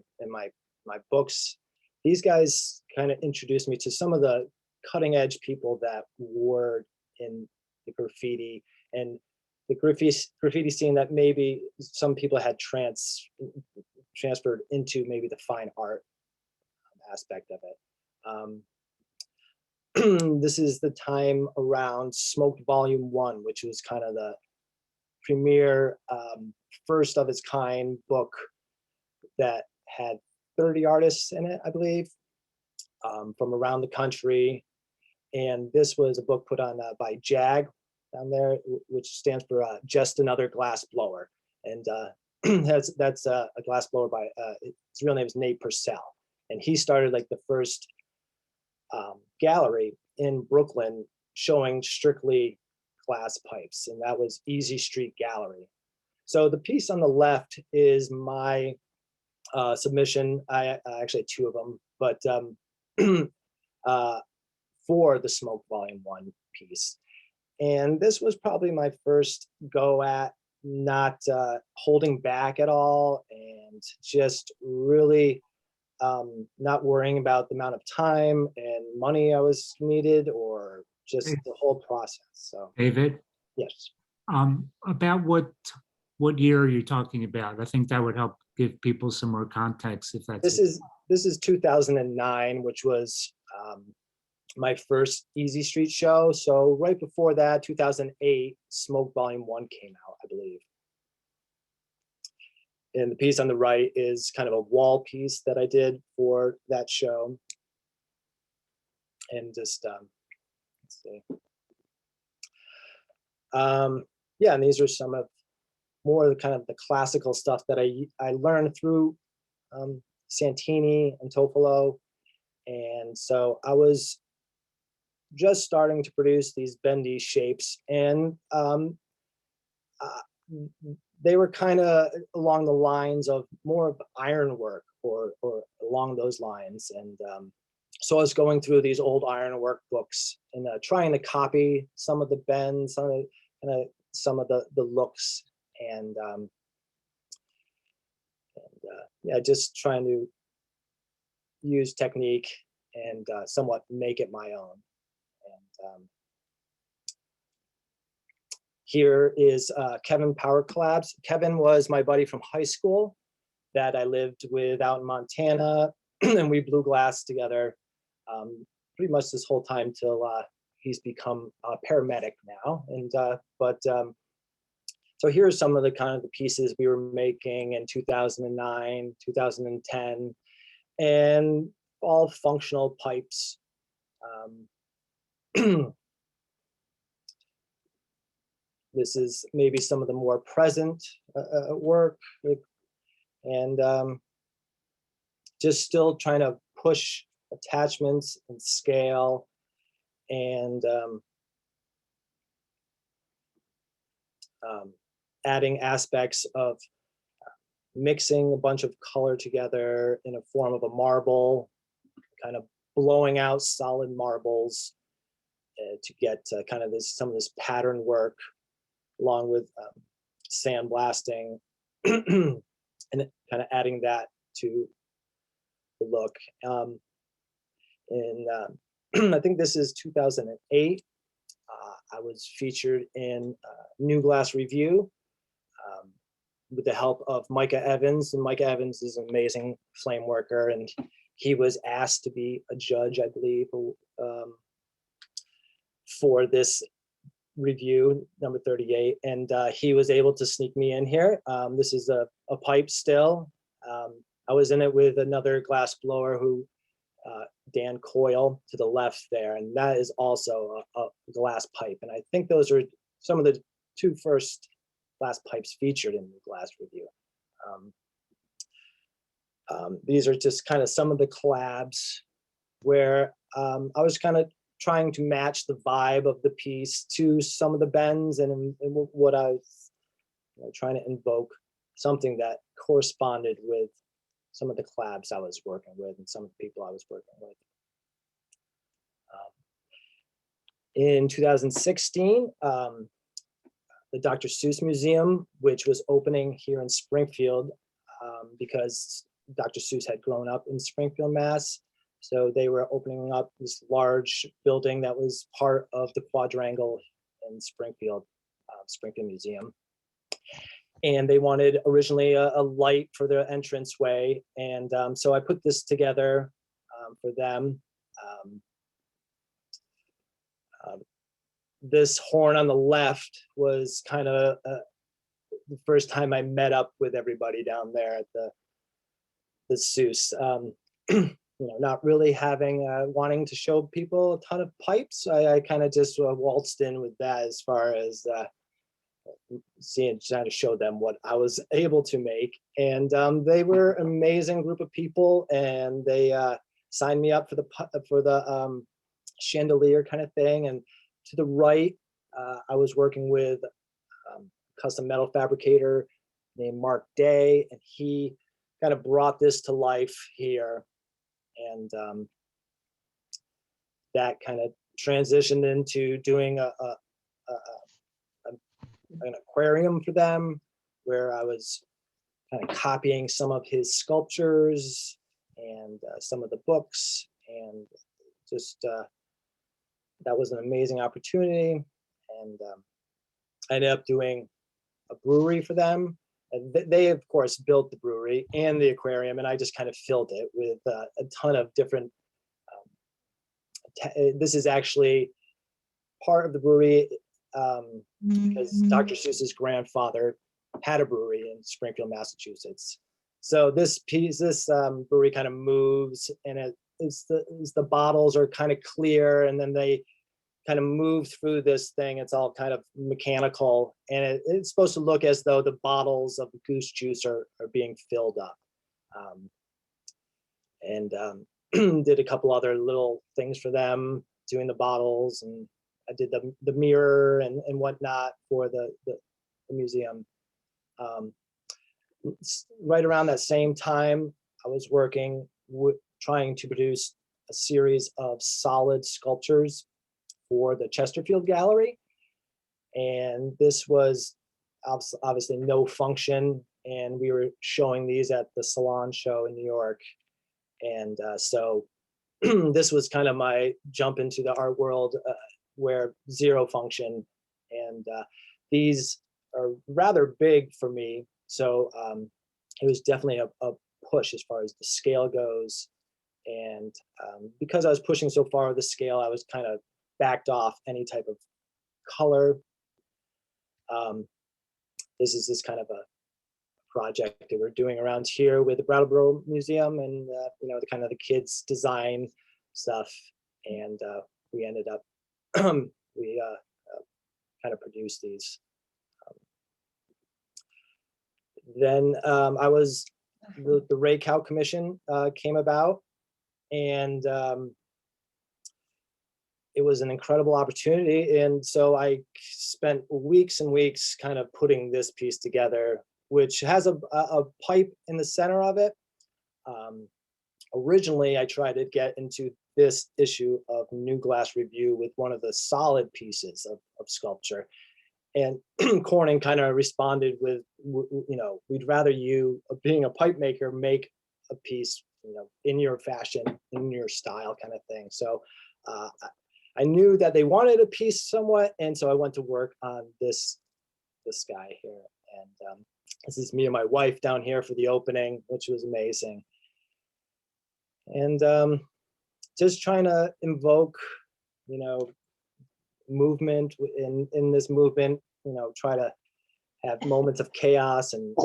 books. These guys kind of introduced me to some of the cutting edge people that were in the graffiti and the graffiti scene that maybe some people had transferred into maybe the fine art aspect of it. This is the time around Smoked Volume 1, which was kind of the premier, first of its kind book that had 30 artists in it, I believe, from around the country. And this was a book put on by JAG down there, which stands for Just Another Glass Blower. And that's a glass blower by, his real name is Nate Purcell. And he started like the first gallery in Brooklyn showing strictly glass pipes, and that was Easy Street Gallery. So the piece on the left is my submission. I actually had two of them, but for the Smoke Volume 1 piece. And this was probably my first go at not holding back at all, and just really not worrying about the amount of time and money I was needed, or just the whole process. So David, yes. about what year are you talking about? I think that would help give people some more context if that's. This is 2009, which was my first Easy Street show. So right before that, 2008, Smoke Volume 1 came out, I believe. And the piece on the right is kind of a wall piece that I did for that show. And just, let's see. Yeah, and these are some of more of the kind of the classical stuff that I learned through Santini and Tofolo. And so I was just starting to produce these bendy shapes, and they were kind of along the lines of more of ironwork or along those lines. And so I was going through these old ironwork books and trying to copy some of the bends, some of the looks, and yeah, just trying to use technique and somewhat make it my own. And here is Kevin Power Collabs. Kevin was my buddy from high school that I lived with out in Montana, and we blew glass together pretty much this whole time till he's become a paramedic now. And so here are some of the kind of the pieces we were making in 2009, 2010, and all functional pipes. This is maybe some of the more present work, and just still trying to push attachments and scale, and adding aspects of mixing a bunch of color together in a form of a marble, kind of blowing out solid marbles to get kind of some of this pattern work, along with sandblasting and kind of adding that to the look. And I think this is 2008. I was featured in New Glass Review with the help of Micah Evans. And Micah Evans is an amazing flame worker, and he was asked to be a judge, I believe, for this review, number 38. And he was able to sneak me in here. This is a pipe still. I was in it with another glass blower who, Dan Coyle to the left there, and that is also a glass pipe. And I think those are some of the two first glass pipes featured in the glass review. These are just kind of some of the collabs where I was kind of trying to match the vibe of the piece to some of the bends, and what I was trying to invoke something that corresponded with some of the collabs I was working with and some of the people I was working with. In 2016, the Dr. Seuss Museum, which was opening here in Springfield, because Dr. Seuss had grown up in Springfield, Mass. So they were opening up this large building that was part of the quadrangle in Springfield, Springfield Museum. And they wanted originally a light for their entranceway. And so I put this together for them. This horn on the left was kind of the first time I met up with everybody down there at the Seuss. Not really having wanting to show people a ton of pipes. I kind of just waltzed in with that as far as trying to show them what I was able to make. And they were an amazing group of people, and they signed me up for the chandelier kind of thing. And to the right, I was working with a custom metal fabricator named Mark Day, and he kind of brought this to life here. And that kind of transitioned into doing an aquarium for them, where I was kind of copying some of his sculptures and some of the books, and just that was an amazing opportunity. And I ended up doing a brewery for them. And they of course built the brewery and the aquarium, and I just kind of filled it with a ton of different this is actually part of the brewery because Dr. Seuss's grandfather had a brewery in Springfield, Massachusetts. So this brewery kind of moves, and the bottles are kind of clear, and then they kind of move through this thing. It's all kind of mechanical, and it's supposed to look as though the bottles of goose juice are being filled up. Did a couple other little things for them, doing the bottles, and I did the mirror and whatnot for the museum. Right around that same time, I was working trying to produce a series of solid sculptures for the Chesterfield Gallery. And this was obviously no function, and we were showing these at the Salon show in New York. And so this was kind of my jump into the art world where zero function. And these are rather big for me. So it was definitely a push as far as the scale goes. And because I was pushing so far with the scale, I was kind of backed off any type of color. This is kind of a project that we're doing around here with the Brattleboro Museum, and the kind of the kids design stuff. And we ended up we kind of produced these. Then I was the Rakow Commission came about, and it was an incredible opportunity. And so I spent weeks and weeks kind of putting this piece together, which has a pipe in the center of it. Originally, I tried to get into this issue of New Glass Review with one of the solid pieces of sculpture. And Corning kind of responded with, we'd rather you, being a pipe maker, make a piece, in your fashion, in your style kind of thing. So I knew that they wanted a piece somewhat, and so I went to work on this guy here. And this is me and my wife down here for the opening, which was amazing. And just trying to invoke, you know, movement in this movement, you know, try to have moments of chaos and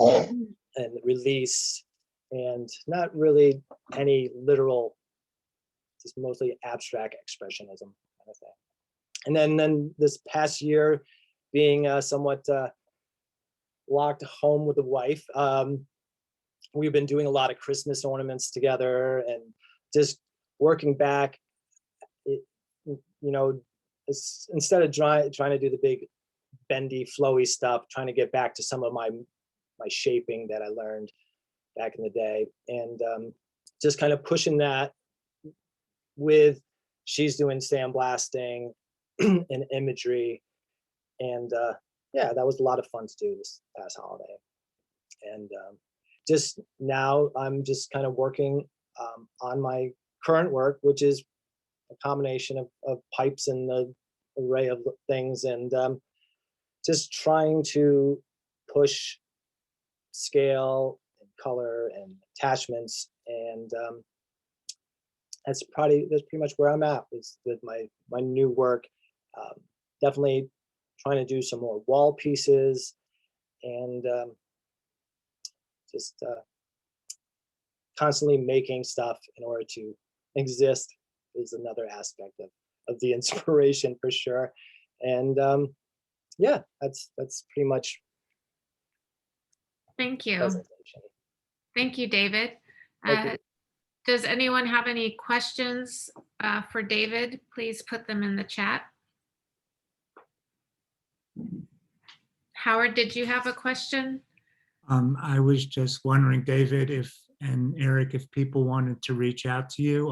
release, and not really any literal, just mostly abstract expressionism kind of thing. And then this past year, being somewhat locked home with the wife, we've been doing a lot of Christmas ornaments together and just working back. You know, instead of trying to do the big bendy, flowy stuff, trying to get back to some of my shaping that I learned back in the day, and just kind of pushing that with, she's doing sandblasting and imagery, and yeah, that was a lot of fun to do this past holiday. And just now I'm just kind of working on my current work, which is a combination of pipes and the array of things, and just trying to push scale and color and attachments, and that's pretty much where I'm at with my new work. Definitely trying to do some more wall pieces, and just constantly making stuff in order to exist is another aspect of the inspiration for sure. And yeah, that's pretty much. Thank you. Presentation. Thank you, David. Thank you. Does anyone have any questions for David? Please put them in the chat. Howard, did you have a question? I was just wondering, David, and Eric, if people wanted to reach out to you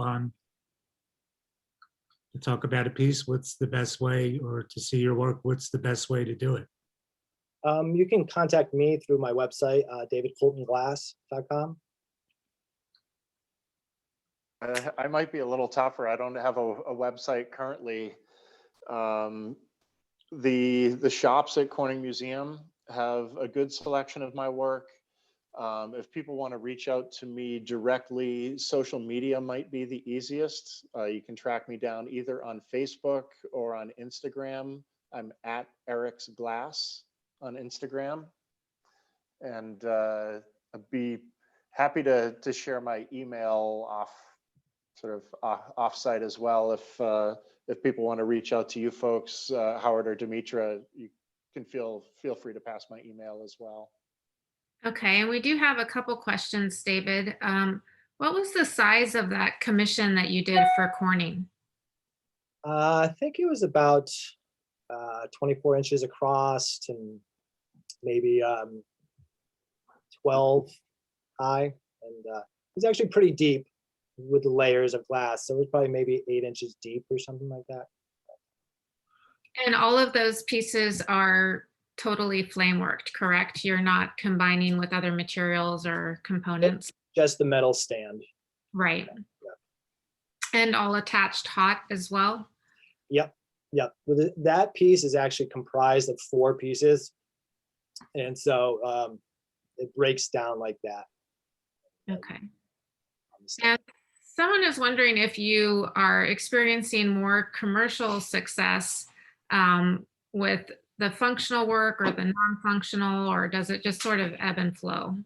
to talk about a piece, what's the best way, or to see your work, what's the best way to do it? You can contact me through my website, davidcoltonglass.com. I might be a little tougher. I don't have a website currently. The shops at Corning Museum have a good selection of my work. If people want to reach out to me directly, social media might be the easiest. You can track me down either on Facebook or on Instagram. I'm at Eric's Glass on Instagram, and I'd be happy to share my email offsite as well. If people want to reach out to you folks, Howard or Demetra, you can feel free to pass my email as well. Okay, and we do have a couple questions, David. What was the size of that commission that you did for Corning? I think it was about 24 inches across and maybe 12 high, and it was actually pretty deep with the layers of glass, so it was probably maybe 8 inches deep or something like that. And all of those pieces are totally flame worked, correct? You're not combining with other materials or components? Just the metal stand. Right. Yeah. And all attached hot as well? Yep. With that piece is actually comprised of 4 pieces, and so it breaks down like that. Okay. And someone is wondering if you are experiencing more commercial success with the functional work or the non-functional, or does it just sort of ebb and flow?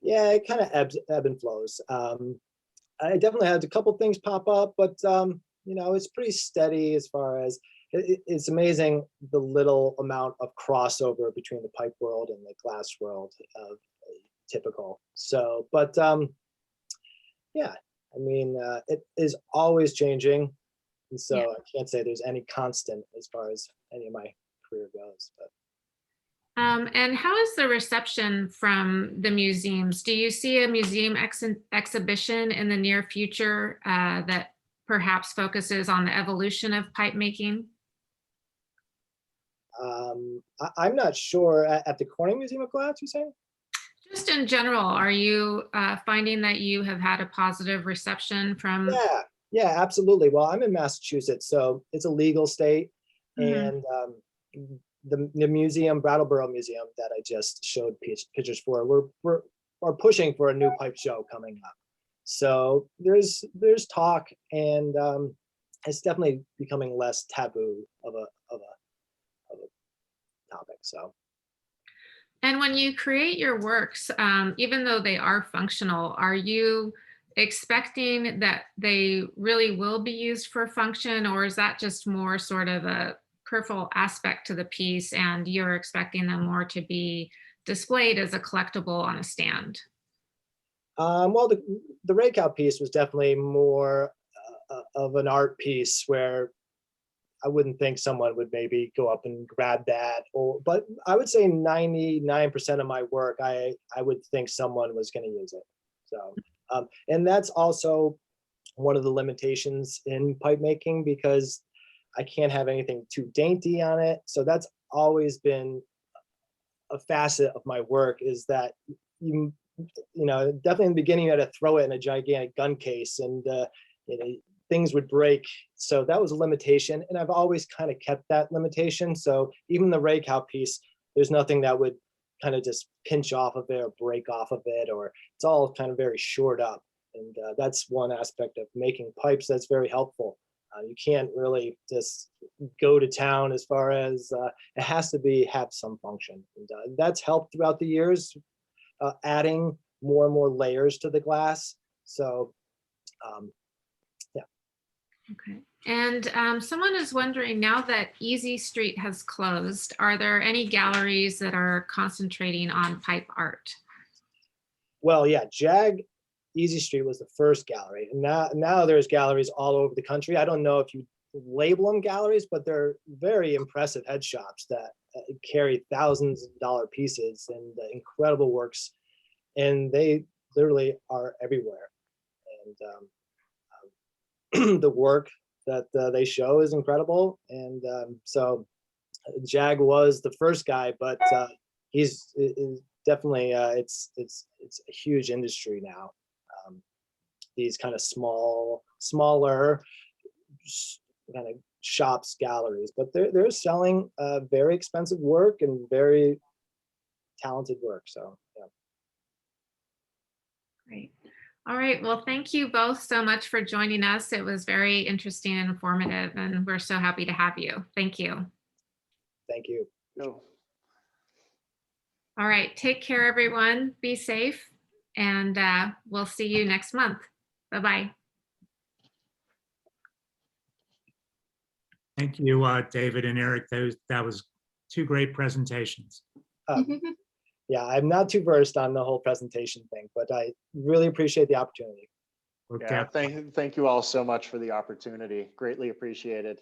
Yeah, it kind of ebb and flows. I definitely had a couple things pop up, but you know, it's pretty steady as far as it's amazing the little amount of crossover between the pipe world and the glass world of typical. So, but yeah, I mean, it is always changing, and so yeah. I can't say there's any constant as far as any of my career goes. But and how is the reception from the museums? Do you see a museum exhibition in the near future that perhaps focuses on the evolution of pipe making? I'm not sure. At the Corning Museum of Glass, you're saying? Just in general, are you finding that you have had a positive reception from? Yeah, absolutely. Well, I'm in Massachusetts, so it's a legal state. Mhm. And the museum, Brattleboro Museum, that I just showed pictures for, we're pushing for a new pipe show coming up. So there's talk, and it's definitely becoming less taboo of a topic. So And when you create your works, even though they are functional, are you expecting that they really will be used for function, or is that just more sort of a peripheral aspect to the piece and you're expecting them more to be displayed as a collectible on a stand? well, the Rakow piece was definitely more of an art piece where I wouldn't think someone would maybe go up and grab that, but I would say 99% of my work, I would think someone was going to use it. So, and that's also one of the limitations in pipe making, because I can't have anything too dainty on it. So that's always been a facet of my work, is that you know, definitely in the beginning you had to throw it in a gigantic gun case, and you know, things would break. So that was a limitation, and I've always kind of kept that limitation. So even the Rakow piece, there's nothing that would kind of just pinch off of it or break off of it, or it's all kind of very shored up. And that's one aspect of making pipes that's very helpful. You can't really just go to town as far as it has to have some function. And that's helped throughout the years, adding more and more layers to the glass. So yeah. Okay. And someone is wondering, now that Easy Street has closed, are there any galleries that are concentrating on pipe art? Well, yeah, JAG Easy Street was the first gallery, and now there's galleries all over the country. I don't know if you label them galleries, but they're very impressive head shops that carry thousands of dollar pieces and incredible works, and they literally are everywhere. And the work that they show is incredible. And so Jag was the first guy, but he's definitely it's a huge industry now. These kind of smaller kind of shops, galleries, but they're selling very expensive work and very talented work. So yeah. Great. All right. Well, thank you both so much for joining us. It was very interesting and informative, and we're so happy to have you. Thank you. Thank you. No. All right. Take care, everyone. Be safe, and we'll see you next month. Bye-bye. Thank you, David and Eric. That was two great presentations. Yeah, I'm not too versed on the whole presentation thing, but I really appreciate the opportunity. Yeah, thank you all so much for the opportunity. Greatly appreciated.